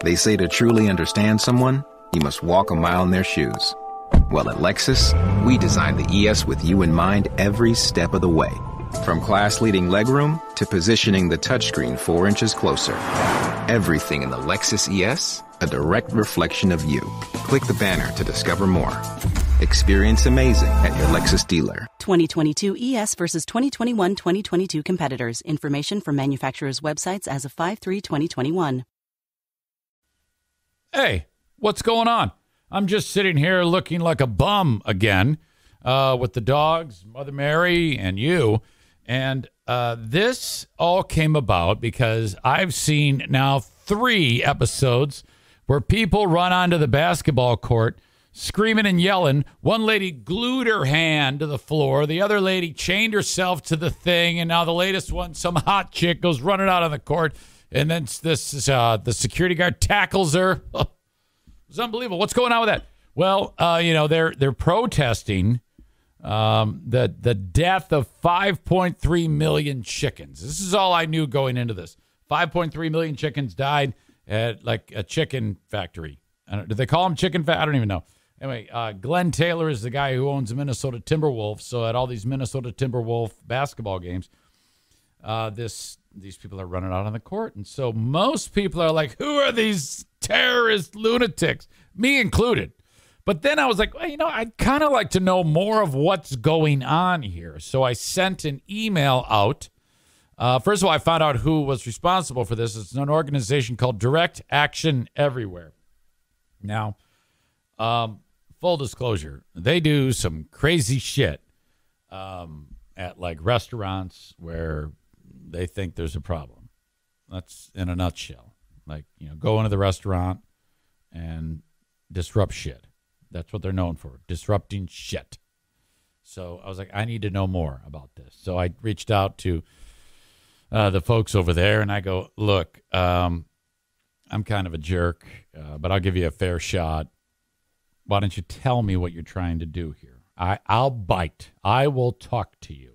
They say to truly understand someone, you must walk a mile in their shoes. Well, at Lexus, we designed the ES with you in mind every step of the way. From class-leading legroom to positioning the touchscreen 4 inches closer. Everything in the Lexus ES, a direct reflection of you. Click the banner to discover more. Experience amazing at your Lexus dealer. 2022 ES versus 2021-2022 competitors. Information from manufacturers' websites as of 5/3/2021. Hey, what's going on? I'm just sitting here looking like a bum again with the dogs, Mother Mary, and you. And this all came about because I've seen now 3 episodes where people run onto the basketball court screaming and yelling. One lady glued her hand to the floor. The other lady chained herself to the thing. And now the latest one, some hot chick goes running out on the court. And then the security guard tackles her. It's unbelievable. What's going on with that? Well, they're protesting the death of 5.3 million chickens. This is all I knew going into this. 5.3 million chickens died at like a chicken factory. Do they call them chicken I don't even know. Anyway, Glen Tayor is the guy who owns the Minnesota TWolves. So at all these Minnesota TWolves basketball games, these people are running out on the court. And so most people are like, who are these terrorist lunatics? Me included. But then I was like, well, I'd kind of like to know more of what's going on here. So I sent an email out. First of all, I found out who was responsible for this. It's an organization called Direct Action Everywhere. Now, full disclosure, they do some crazy shit at like restaurants where they think there's a problem. That's in a nutshell. Like, go into the restaurant and disrupt shit. That's what they're known for, disrupting shit. So I was like, I need to know more about this. So I reached out to the folks over there, and I go, look, I'm kind of a jerk, but I'll give you a fair shot. Why don't you tell me what you're trying to do here? I'll bite. I will talk to you.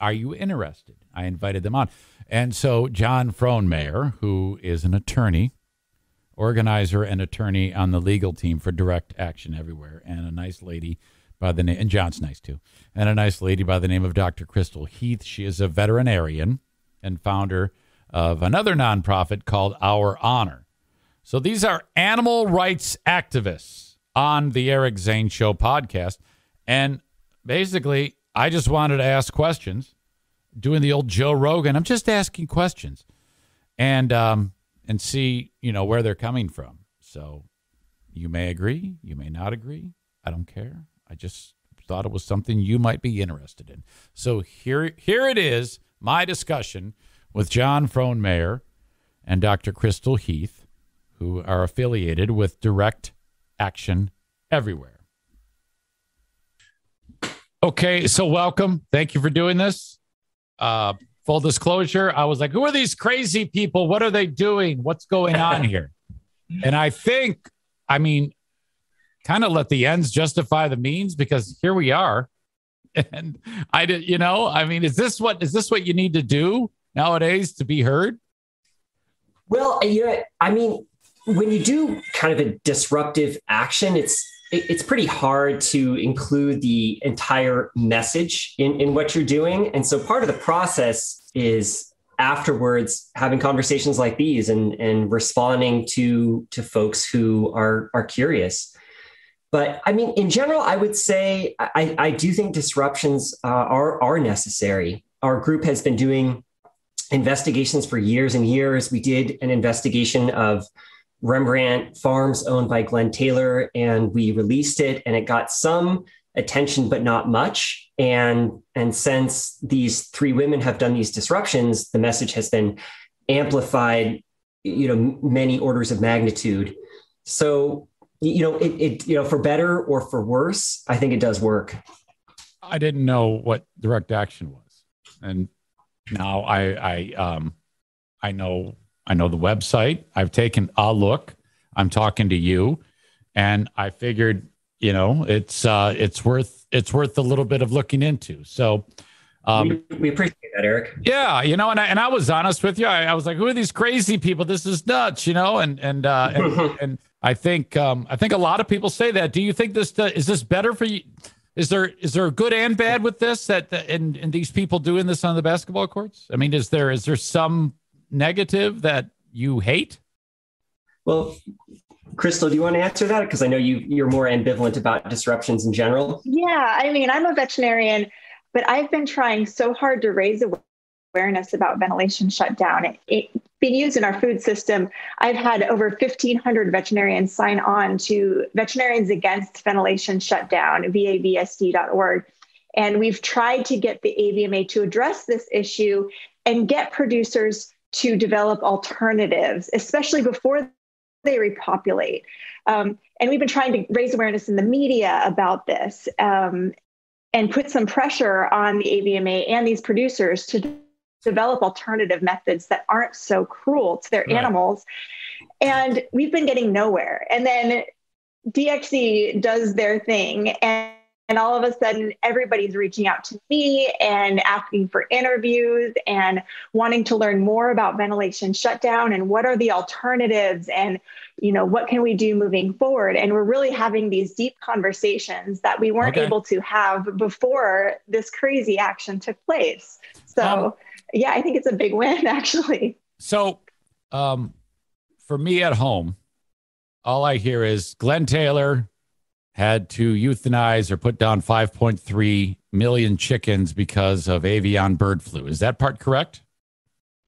Are you interested? I invited them on. And so John Frohnmayor, who is an attorney, organizer and attorney on the legal team for Direct Action Everywhere, and a nice lady by the name, and John's nice too, and a nice lady by the name of Dr. Crystal Heath. She is a veterinarian and founder of another nonprofit called Our Honor. So these are animal rights activists on the Eric Zane Show podcast. And basically, I just wanted to ask questions, doing the old Joe Rogan. I'm just asking questions and see, where they're coming from. So you may agree, you may not agree. I don't care. I just thought it was something you might be interested in. So here it is, my discussion with John Frohnmayor and Dr. Crystal Heath, who are affiliated with Direct Action Everywhere. Okay, so welcome. Thank you for doing this. Full disclosure, I was like, who are these crazy people? What are they doing? What's going on here? And I think, kind of let the ends justify the means, because here we are. And I did, is this what you need to do nowadays to be heard? Well, when you do kind of a disruptive action, it's pretty hard to include the entire message in what you're doing. And so part of the process is afterwards having conversations like these and responding to folks who are curious. But in general, I would say I do think disruptions are necessary. Our group has been doing investigations for years and years. We did an investigation of Rembrandt Farms owned by Glen Tayor, and we released it, and it got some attention, but not much. And since these 3 women have done these disruptions, the message has been amplified, many orders of magnitude. So, for better or for worse, I think it does work. I didn't know what direct action was, and now I know the website. I've taken a look. I'm talking to you, and I figured, it's worth a little bit of looking into. So, We appreciate that, Eric. Yeah, and I was honest with you. I was like, "Who are these crazy people? This is nuts," and I think a lot of people say that. Do you think this is this better for you? Is there good and bad with this and these people doing this on the basketball courts? I mean, is there some negative that you hate? Well, Crystal, do you want to answer that? Because I know you're more ambivalent about disruptions in general. Yeah, I mean, I'm a veterinarian, but I've been trying so hard to raise awareness about ventilation shutdown. It's being used in our food system. I've had over 1,500 veterinarians sign on to Veterinarians Against Ventilation Shutdown, VAVSD.org. And we've tried to get the AVMA to address this issue and get producers to develop alternatives, especially before they repopulate. And we've been trying to raise awareness in the media about this and put some pressure on the AVMA and these producers to develop alternative methods that aren't so cruel to their animals. And we've been getting nowhere. And then DXE does their thing. And all of a sudden, everybody's reaching out to me and asking for interviews and wanting to learn more about ventilation shutdown and what are the alternatives and, what can we do moving forward? And we're really having these deep conversations that we weren't able to have before this crazy action took place. So, yeah, I think it's a big win, actually. So for me at home, all I hear is Glen Tayor had to euthanize or put down 5.3 million chickens because of avian bird flu. Is that part correct?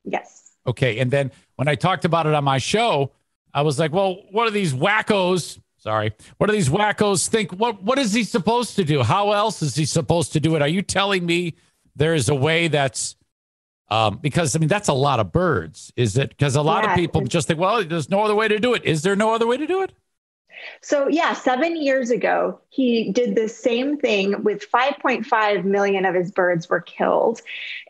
Yes. Okay. And then when I talked about it on my show, I was like, well, what are these wackos? What do these wackos think? What is he supposed to do? How else is he supposed to do it? Are you telling me there is a way that's because, that's a lot of birds. Is it? Because a lot of people just think, well, there's no other way to do it. Is there no other way to do it? So, 7 years ago, he did the same thing with 5.5 million of his birds were killed.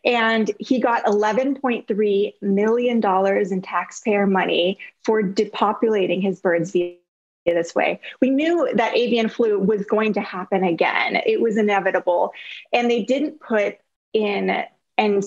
And he got $11.3 million in taxpayer money for depopulating his birds via this way. We knew that avian flu was going to happen again. It was inevitable. And they didn't put in and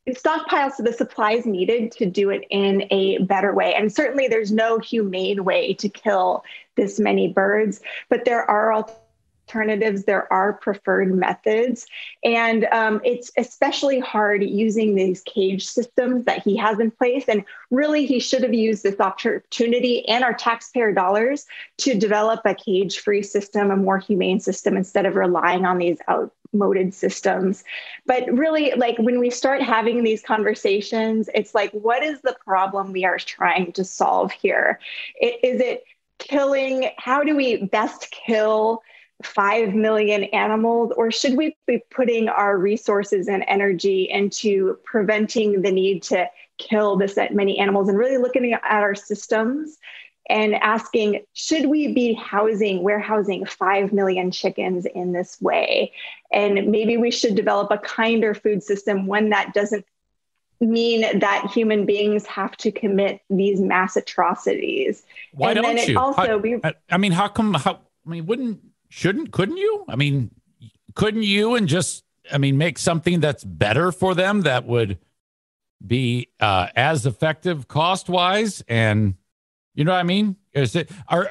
stockpiles the supplies needed to do it in a better way. And certainly there's no humane way to kill this many birds, but there are alternatives. There are preferred methods. And it's especially hard using these cage systems that he has in place. And really, he should have used this opportunity and our taxpayer dollars to develop a cage-free system, a more humane system, instead of relying on these outmoded systems. But really, when we start having these conversations, it's like, what is the problem we are trying to solve here? Is it killing? How do we best kill 5 million animals, or should we be putting our resources and energy into preventing the need to kill this many animals and really looking at our systems and asking, should we be warehousing 5 million chickens in this way? And maybe we should develop a kinder food system, one that doesn't mean that human beings have to commit these mass atrocities. Why and don't then you? Couldn't you? Couldn't you and just, make something that's better for them that would be as effective cost-wise? And you know what I mean? Is it, or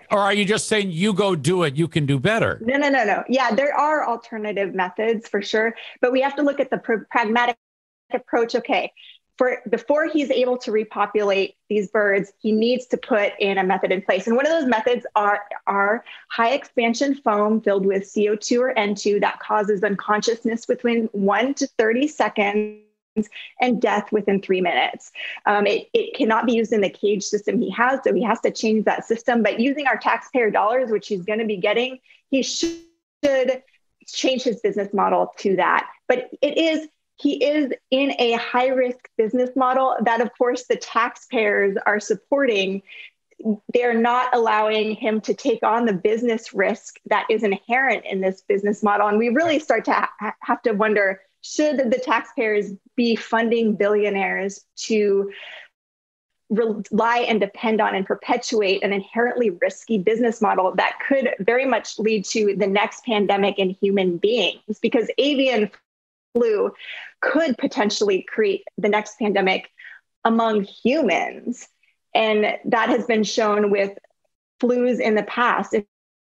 are you just saying you go do it, you can do better? No. Yeah, there are alternative methods for sure, but we have to look at the pragmatic approach. Okay. Before he's able to repopulate these birds, he needs to put in a method in place. And one of those methods are high expansion foam filled with CO2 or N2 that causes unconsciousness within 1 to 30 seconds and death within 3 minutes. It cannot be used in the cage system he has, so he has to change that system. But using our taxpayer dollars, which he's going to be getting, he should change his business model to that. But he is in a high-risk business model that, of course, the taxpayers are supporting. They're not allowing him to take on the business risk that is inherent in this business model. And we really start to have to wonder, should the taxpayers be funding billionaires to rely and depend on and perpetuate an inherently risky business model that could very much lead to the next pandemic in human beings, because avian flu could potentially create the next pandemic among humans. And that has been shown with flus in the past,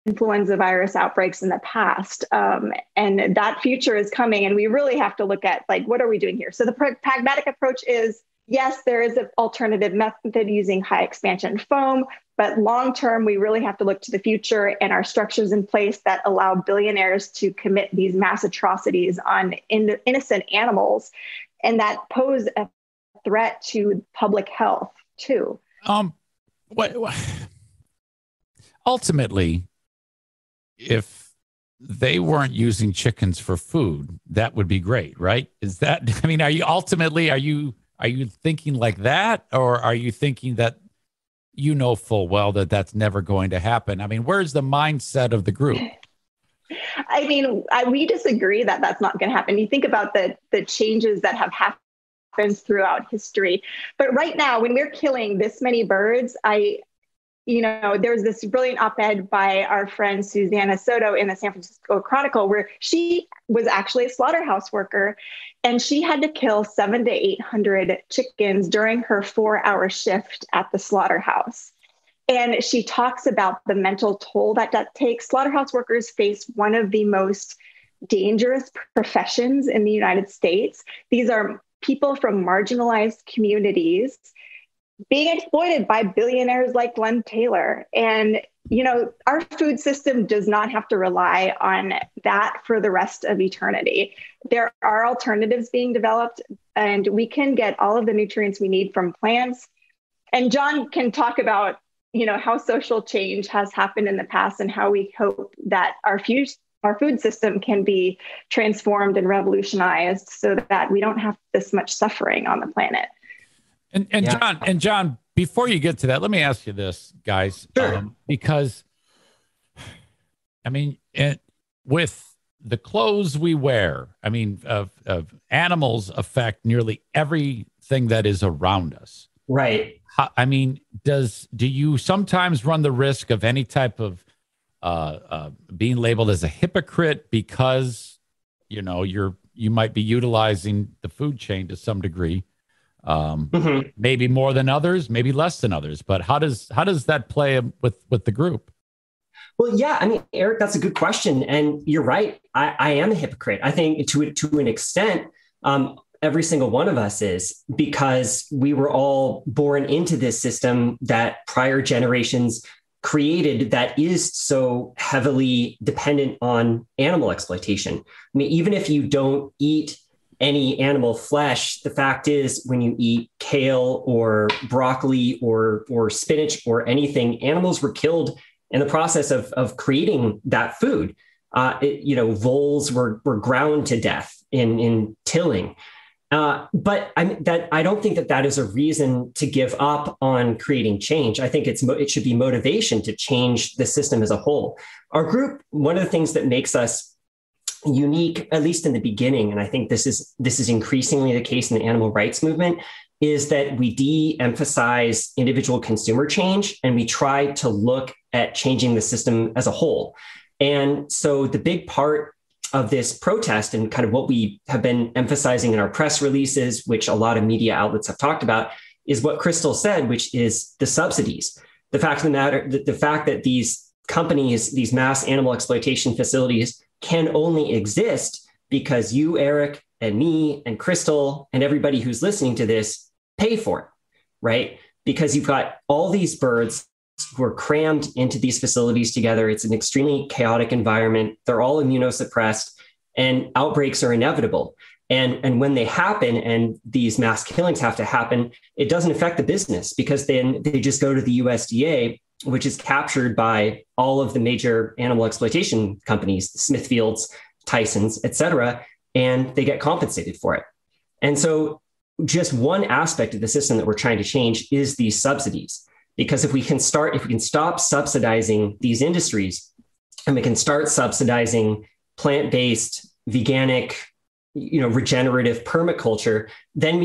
influenza virus outbreaks in the past. And that future is coming. And we really have to look at, like, what are we doing here? So the pragmatic approach is, yes, there is an alternative method using high expansion foam, but long-term, we really have to look to the future and our structures in place that allow billionaires to commit these mass atrocities on innocent animals, and that pose a threat to public health too. Ultimately, if they weren't using chickens for food, that would be great, right? Is that, I mean, are you thinking like that, or are you thinking that you know full well that that's never going to happen? I mean, where's the mindset of the group? I mean, we disagree that that's not going to happen. You think about the changes that have happened throughout history. But right now, when we're killing this many birds, there's this brilliant op-ed by our friend Susanna Soto in the San Francisco Chronicle, where she was actually a slaughterhouse worker, and she had to kill 700 to 800 chickens during her 4-hour shift at the slaughterhouse. And she talks about the mental toll that takes. Slaughterhouse workers face one of the most dangerous professions in the United States. These are people from marginalized communities being exploited by billionaires like Glen Tayor. And, our food system does not have to rely on that for the rest of eternity. There are alternatives being developed, and we can get all of the nutrients we need from plants. And John can talk about, how social change has happened in the past and how we hope that our food system can be transformed and revolutionized so that we don't have this much suffering on the planet. And John, before you get to that, let me ask you this, guys, Sure. Because, I mean, with the clothes we wear, I mean, of animals affect nearly everything that is around us. Right. I mean, do you sometimes run the risk of any type of being labeled as a hypocrite because, you might be utilizing the food chain to some degree? Maybe more than others, maybe less than others. But how does that play with the group? Well, yeah, I mean, Eric, that's a good question. And you're right. I am a hypocrite. I think to an extent, every single one of us is, because we were all born into this system that prior generations created that is so heavily dependent on animal exploitation. I mean, even if you don't eat any animal flesh, the fact is, when you eat kale or broccoli or spinach or anything, animals were killed in the process of creating that food. Voles were ground to death in tilling. But I don't think that is a reason to give up on creating change. I think it should be motivation to change the system as a whole. Our group, one of the things that makes us unique, at least in the beginning, and I think this is increasingly the case in the animal rights movement, is that we de-emphasize individual consumer change and we try to look at changing the system as a whole. And so the big part of this protest and kind of what we have been emphasizing in our press releases, which a lot of media outlets have talked about, is what Crystal said, which is the subsidies. The fact of the matter, the fact that these companies, these mass animal exploitation facilities, can only exist because you, Eric, and me, and Crystal, and everybody who's listening to this pay for it, right? Because you've got all these birds who are crammed into these facilities together. It's an extremely chaotic environment. They're all immunosuppressed, and outbreaks are inevitable. And when they happen, and these mass killings have to happen, it doesn't affect the business, because then they just go to the USDA, which is captured by all of the major animal exploitation companies, Smithfields, Tysons, et cetera, and they get compensated for it. And so just one aspect of the system that we're trying to change is these subsidies. Because if we can stop subsidizing these industries, and we can start subsidizing plant-based, veganic, regenerative permaculture, then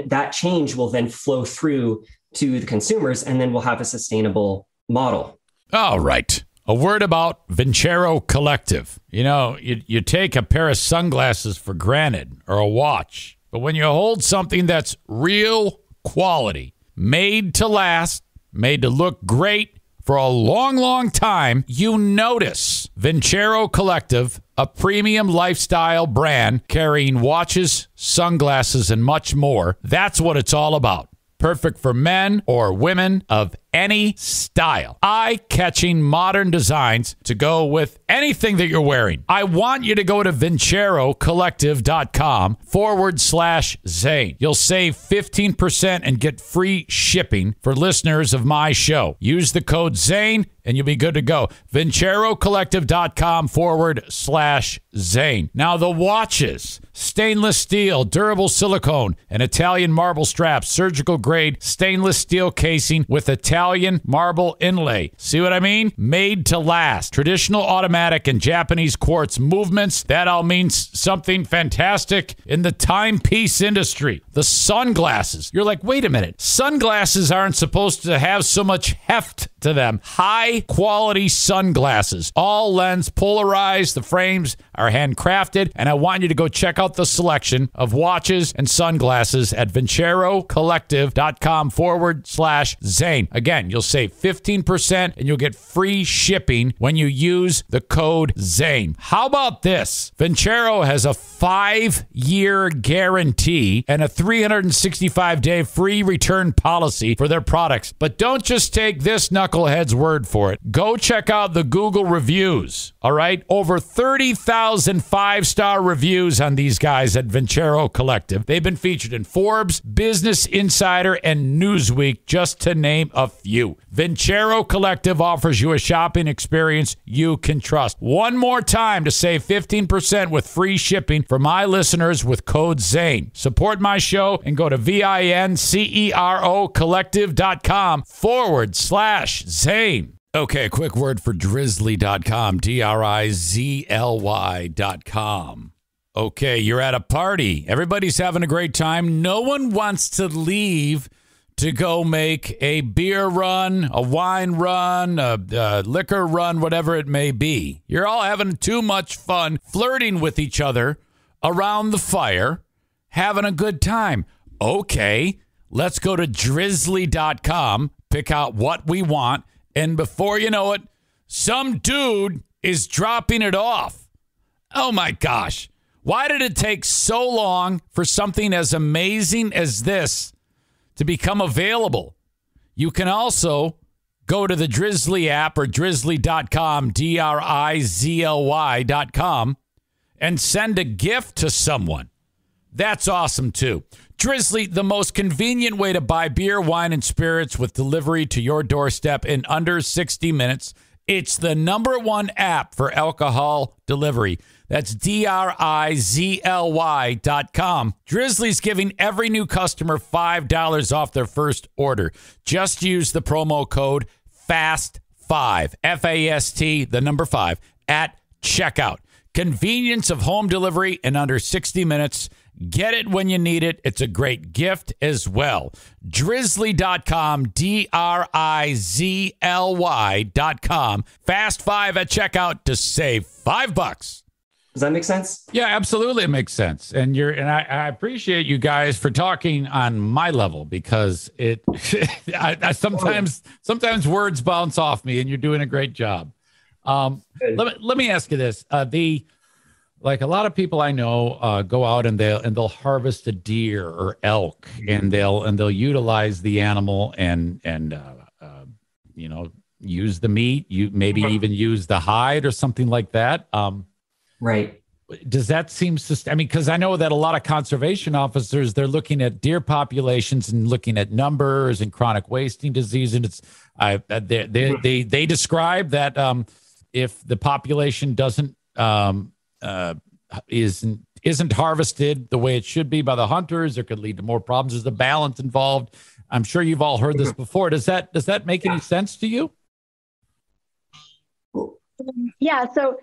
that change will then flow through to the consumers, and then we'll have a sustainable model. All right. A word about Vincero Collective. You know, you take a pair of sunglasses for granted or a watch, but when you hold something that's real quality, made to last, made to look great for a long, long time, you notice. Vincero Collective, a premium lifestyle brand carrying watches, sunglasses, and much more. That's what it's all about. Perfect for men or women of any style. Eye-catching modern designs to go with anything that you're wearing. I want you to go to vincerocollective.com/Zane. You'll save 15% and get free shipping for listeners of my show. Use the code Zane and you'll be good to go. vincerocollective.com/Zane. Now the watches, stainless steel, durable silicone, and Italian marble straps, surgical grade stainless steel casing with Italian marble inlay. See what I mean? Made to last. Traditional automatic and Japanese quartz movements. That all means something fantastic in the timepiece industry. The sunglasses. You're like, wait a minute. Sunglasses aren't supposed to have so much heft to them. High quality sunglasses. All lens polarized. The frames are handcrafted. And I want you to go check out the selection of watches and sunglasses at vincerocollective.com/Zane. Again, you'll save 15% and you'll get free shipping when you use the code Zane. How about this? Vincero has a 5-year guarantee and a 365-day free return policy for their products. But don't just take this knucklehead's word for it. Go check out the Google reviews. All right? Over 30,000 5-star reviews on these guys at Vincero Collective. They've been featured in Forbes, Business Insider, and Newsweek, just to name a few. Vincero Collective offers you a shopping experience you can trust. One more time to save 15% with free shipping for my listeners with code Zane. Support my show and go to VINCERO collective.com/Zane. Okay, a quick word for drizzly.com, DRIZLY.com. Okay, you're at a party. Everybody's having a great time. No one wants to leave to go make a beer run, a wine run, a liquor run, whatever it may be. You're all having too much fun, flirting with each other around the fire, having a good time. Okay, let's go to drizzly.com, pick out what we want, and before you know it, some dude is dropping it off. Oh my gosh. Why did it take so long for something as amazing as this to become available? You can also go to the Drizzly app or drizzly.com, DRIZLY.com, and send a gift to someone. That's awesome too. Drizzly, the most convenient way to buy beer, wine, and spirits with delivery to your doorstep in under 60 minutes. It's the #1 app for alcohol delivery. That's DRIZLY.com. Drizzly's giving every new customer $5 off their first order. Just use the promo code FAST5, FAST, the number 5, at checkout. Convenience of home delivery in under 60 minutes. Get it when you need it. It's a great gift as well. Drizzly.com, DRIZLY.com. Fast 5 at checkout to save $5. Does that make sense? Yeah, absolutely. It makes sense. And I appreciate you guys for talking on my level, because it I sometimes words bounce off me, and you're doing a great job. Let me ask you this. Like a lot of people I know go out and they'll harvest a deer or elk, and they'll utilize the animal and use the meat. You maybe even use the hide or something like that. Right. Does that seem because I know that a lot of conservation officers, they're looking at deer populations and looking at numbers and chronic wasting disease, and they describe that if the population isn't harvested the way it should be by the hunters, it could lead to more problems. There's a balance involved. I'm sure you've all heard this before. Does that make any sense to you? Yeah. So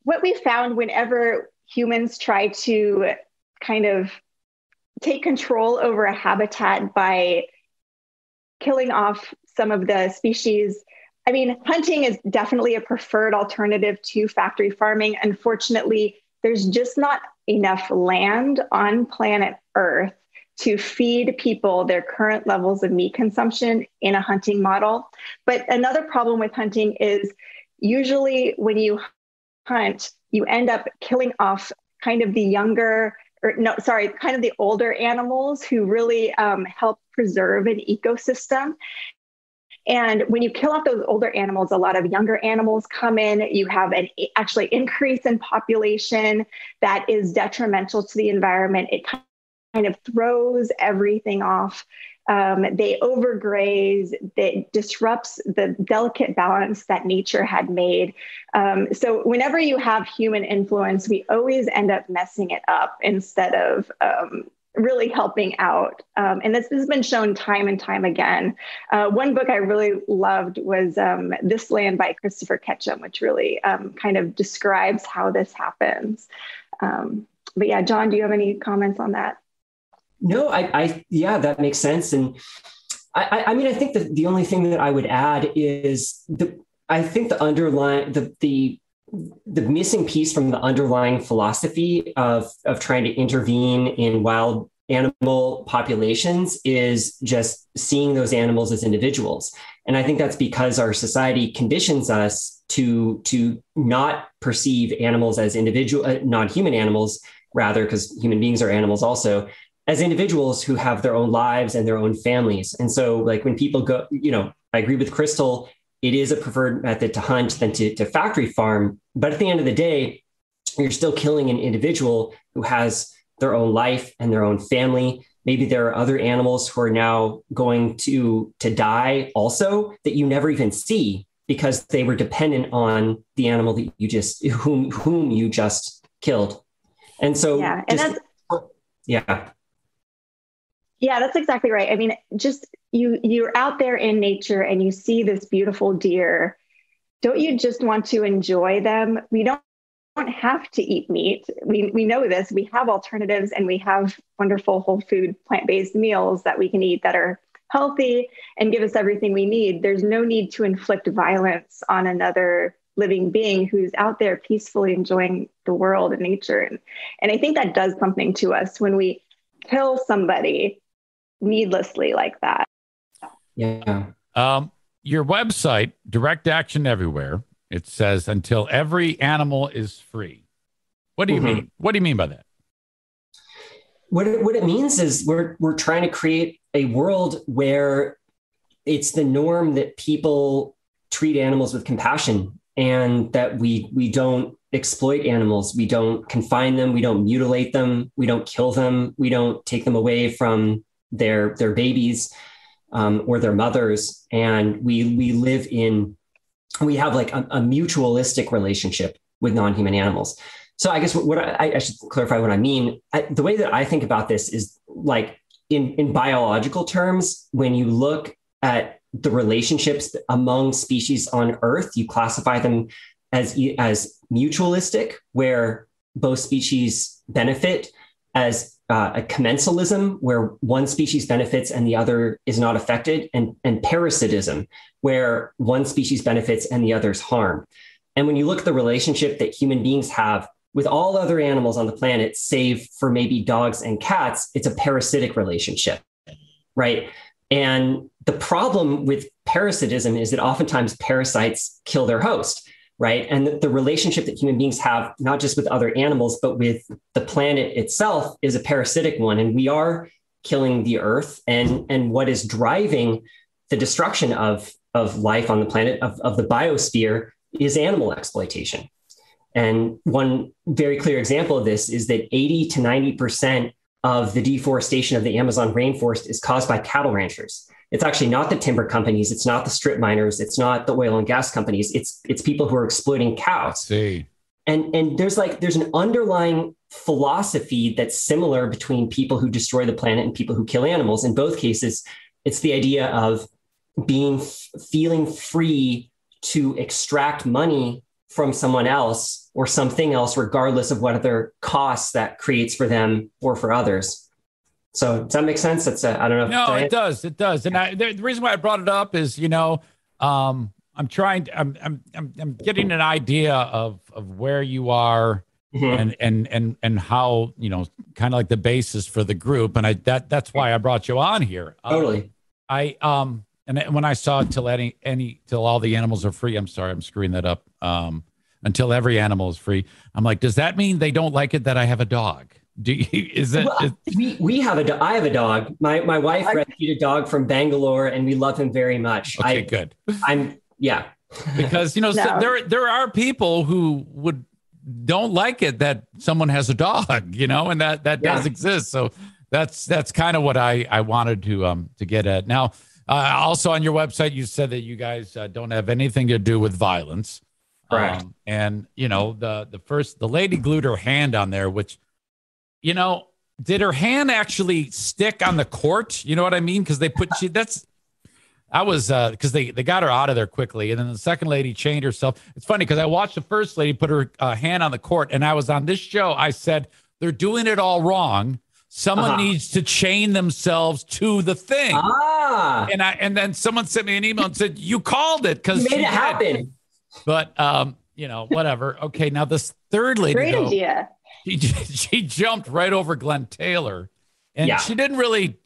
what we found whenever humans try to kind of take control over a habitat by killing off some of the species. I mean, hunting is definitely a preferred alternative to factory farming. Unfortunately, there's just not enough land on planet Earth to feed people their current levels of meat consumption in a hunting model. But another problem with hunting is usually when you hunt, you end up killing off kind of the older animals who really help preserve an ecosystem. And when you kill off those older animals, a lot of younger animals come in. You have an actually increase in population that is detrimental to the environment. It kind of throws everything off. They overgraze. That disrupts the delicate balance that nature had made. So whenever you have human influence, we always end up messing it up instead of really helping out. And this has been shown time and time again. One book I really loved was This Land by Christopher Ketchum, which really kind of describes how this happens. But yeah, John, do you have any comments on that? No, yeah, that makes sense. And I mean, I think that the only thing that I would add is I think the underlying, the missing piece from the underlying philosophy of trying to intervene in wild animal populations is just seeing those animals as individuals. And I think that's because our society conditions us to not perceive animals as individual, non-human animals, rather, because human beings are animals also, as individuals who have their own lives and their own families. And so like when people go, I agree with Crystal, it is a preferred method to hunt than to factory farm. But at the end of the day, you're still killing an individual who has their own life and their own family. Maybe there are other animals who are now going to die also that you never even see because they were dependent on the animal that you just, whom you just killed. And so, yeah, and yeah, that's exactly right. I mean, just you're out there in nature and you see this beautiful deer. Don't you just want to enjoy them? We don't have to eat meat. We know this. We have alternatives and we have wonderful whole food, plant-based meals that we can eat that are healthy and give us everything we need. There's no need to inflict violence on another living being who's out there peacefully enjoying the world and nature. And I think that does something to us when we kill somebody needlessly like that. Yeah. Your website, Direct Action Everywhere, it says until every animal is free. What do you mean? What do you mean by that? What it means is we're trying to create a world where it's the norm that people treat animals with compassion and that we don't exploit animals. We don't confine them. We don't mutilate them. We don't kill them. We don't take them away from their babies or their mothers. And we have like a mutualistic relationship with non-human animals. So I guess what I should clarify what I mean. The way that I think about this is like in biological terms, when you look at the relationships among species on Earth, you classify them as mutualistic, where both species benefit, as a commensalism, where one species benefits and the other is not affected, and parasitism, where one species benefits and the other's harmed. And when you look at the relationship that human beings have with all other animals on the planet, save for maybe dogs and cats, it's a parasitic relationship, right? And the problem with parasitism is that oftentimes parasites kill their host, right? And the relationship that human beings have, not just with other animals, but with the planet itself, is a parasitic one. And we are killing the earth. And what is driving the destruction of life on the planet, of the biosphere, is animal exploitation. And one very clear example of this is that 80 to 90% of the deforestation of the Amazon rainforest is caused by cattle ranchers. It's actually not the timber companies. It's not the strip miners. It's not the oil and gas companies. It's people who are exploiting cows. See. And there's an underlying philosophy that's similar between people who destroy the planet and people who kill animals. In both cases, it's the idea of feeling free to extract money from someone else or something else, regardless of what other costs that creates for them or for others. So does that make sense? That's I don't know. No, it does. It does. And the reason why I brought it up is, I'm getting an idea of where you are and how, kind of like the basis for the group. And that's why I brought you on here. Totally. And when I saw till all the animals are free, I'm sorry, I'm screwing that up. Until every animal is free. I'm like, does that mean they don't like it that I have a dog? We have I have a dog. My wife rescued a dog from Bangalore, and we love him very much. Okay, good. Because no. there are people who don't like it that someone has a dog, and that does exist. So that's kind of what I wanted to get at. Now, also on your website, you said that you guys don't have anything to do with violence. Correct. And the lady glued her hand on there, which, did her hand actually stick on the court? You know what I mean? Because they put because they got her out of there quickly, and then the second lady chained herself. It's funny because I watched the first lady put her hand on the court, and I was on this show. I said they're doing it all wrong. Someone needs to chain themselves to the thing. And then someone sent me an email and said you called it because you made it happen. But whatever. Okay, now this third lady, great idea. She jumped right over Glen Tayor, and she didn't really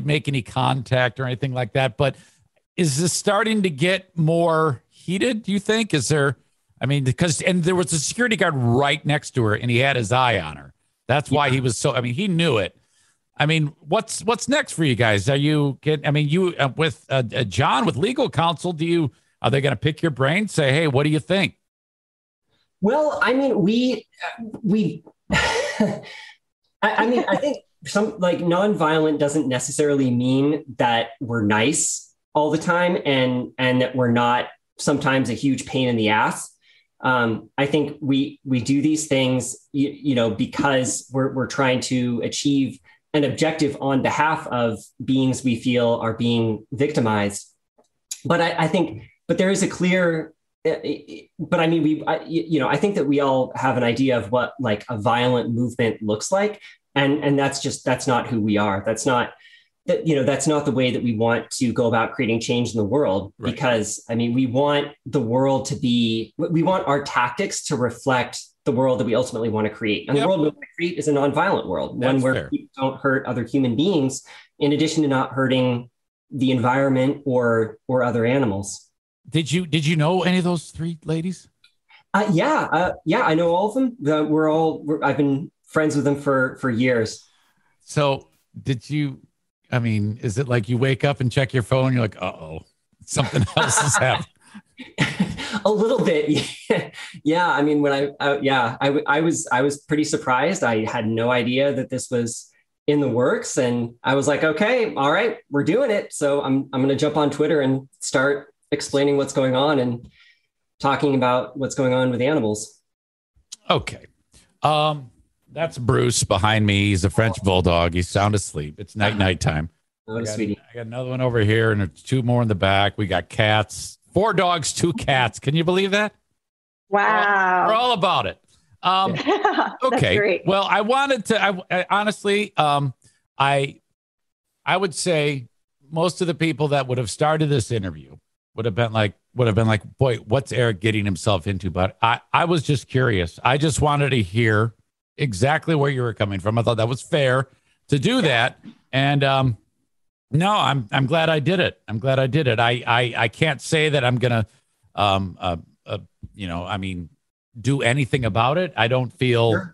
make any contact or anything like that. But is this starting to get more heated? Do you think? Is there? I mean, and there was a security guard right next to her, and he had his eye on her. That's why he was so. I mean, he knew it. I mean, what's next for you guys? Are you getting? I mean, you with John with legal counsel? Are they going to pick your brain? Say, hey, what do you think? Well, I mean, we I think some like nonviolent doesn't necessarily mean that we're nice all the time and that we're not sometimes a huge pain in the ass. I think we do these things, because we're trying to achieve an objective on behalf of beings we feel are being victimized. But I think there is a clear. But I mean, I think that we all have an idea of what like a violent movement looks like. And that's not who we are. That's not the way that we want to go about creating change in the world. Right. Because I mean, we want our tactics to reflect the world that we ultimately want to create. And the world we want to create is a nonviolent world, one where people don't hurt other human beings, in addition to not hurting the environment or other animals. Did you know any of those three ladies? Yeah, I know all of them. I've been friends with them for years. So is it like you wake up and check your phone? You're like, uh-oh, something else has happened. A little bit. Yeah. I mean, when I was pretty surprised. I had no idea that this was in the works, and I was like, okay, all right, we're doing it. So I'm going to jump on Twitter and start explaining what's going on and talking about what's going on with animals. Okay. That's Bruce behind me. He's a French bulldog. He's sound asleep. It's night time. Oh, sweetie. I got another one over here and there's two more in the back. We got cats, 4 dogs, 2 cats. Can you believe that? Wow. We're all about it. Okay. Great. Well, I wanted to, I honestly, I would say most of the people that would have started this interview would have been like, boy, what's Eric getting himself into? But I was just curious. I just wanted to hear exactly where you were coming from. I thought that was fair to do that. And no, I'm glad I did it. I can't say that I'm going to, do anything about it. I don't feel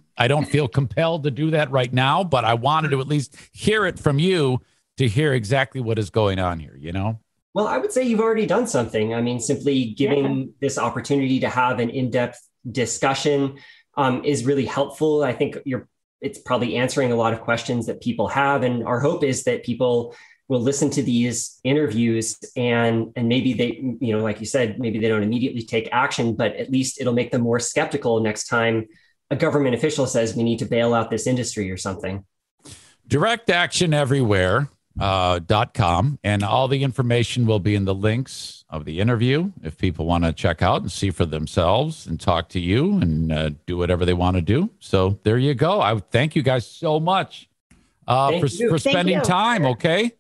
compelled to do that right now, but I wanted to at least hear it from you to hear exactly what is going on here, Well, I would say you've already done something. I mean, simply giving this opportunity to have an in-depth discussion is really helpful. I think it's probably answering a lot of questions that people have. And our hope is that people will listen to these interviews and maybe they, like you said, maybe they don't immediately take action, but at least it'll make them more skeptical next time a government official says we need to bail out this industry or something. DirectActionEverywhere.com, and all the information will be in the links of the interview if people want to check out and see for themselves and talk to you and do whatever they want to do. So there you go. I thank you guys so much for spending time. Okay.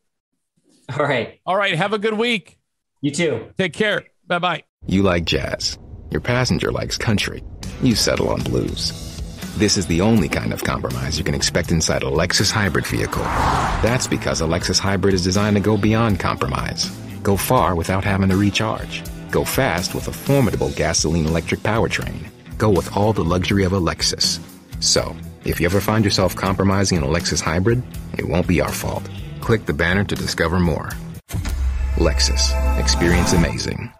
All right. All right. Have a good week. You too. Take care. Bye-bye. You like jazz. Your passenger likes country. You settle on blues. This is the only kind of compromise you can expect inside a Lexus hybrid vehicle. That's because a Lexus hybrid is designed to go beyond compromise. Go far without having to recharge. Go fast with a formidable gasoline-electric powertrain. Go with all the luxury of a Lexus. So, if you ever find yourself compromising in a Lexus hybrid, it won't be our fault. Click the banner to discover more. Lexus. Experience amazing.